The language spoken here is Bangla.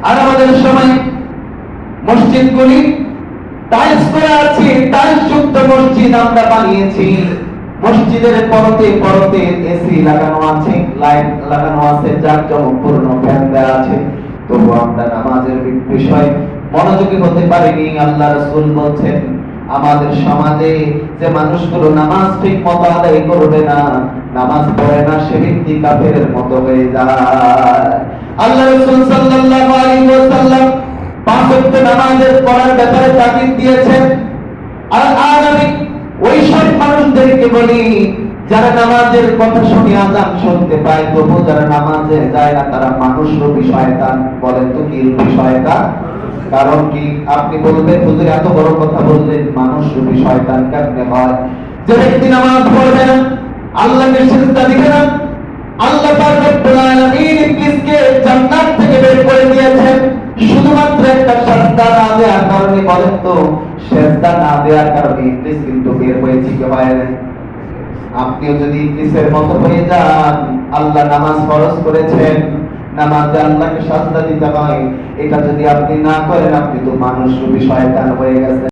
আর আমাদের সময় মসজিদগুলি টাইলস করা আছে, টাইলস যুক্ত মসজিদ আমরা বানিয়েছি। মসজিদের পরতে পরতে এসি লাগানো আছে, লাইট লাগানো আছে, জাঁকজমকপূর্ণ ফ্যান দেওয়া আছে, তবু আমরা নামাজের বিষয় মনোযোগী হতে পারিনি। আল্লাহ রাসূল বলছেন, আমাদের সমাজে যে মানুষগুলো নামাজ ঠিক মতো আদায় করবে না, নামাজ পড়ে না, সে ব্যক্তি কাফেরের মতো হয়ে যায়। আল্লাহ রাসূল সাল্লাল্লাহু আলাইহি ওয়াসাল্লাম পাঁচ ওয়াক্ত নামাজের পড়ার ব্যাপারে তাকিদ দিয়েছেন। আর আমি ওই সব মানুষদেরকে বলি, যারা নামাজের কথা শুনে আযান শুনতে পায় তবু যারা নামাজে যায় না, তারা মানুষরূপী শয়তান। বলেন তো কি রূপী শয়তান? কারণ কি? আপনি বলবেন, হুজুর এত বড় কথা বললেন, মানুষরূপী শয়তান কেমনে হয়? যে ব্যক্তি নামাজ পড়বে না, আল্লাহকে সিজদা দিবে না, আল্লাহ পাক রব্বুল আলামিন ইবলিসকে জান্নাত থেকে বের করে দিয়েছেন শুধুমাত্র একটা সিজদা না দেওয়ার কারণে। বলেন তো, সিজদা না দেওয়ার কারণে ইবলিস কিন্তু বের হয়েছে কি হয় না? আপনিও যদি ইবলিসের মতো হয়ে যান, আল্লাহ নামাজ ফরজ করেছেন, নামাজে আল্লাহকে সিজদা দিতে হয়, এটা যদি আপনি না করেন, আপনি তো মানুষরূপী শয়তান হয়ে গেছেন।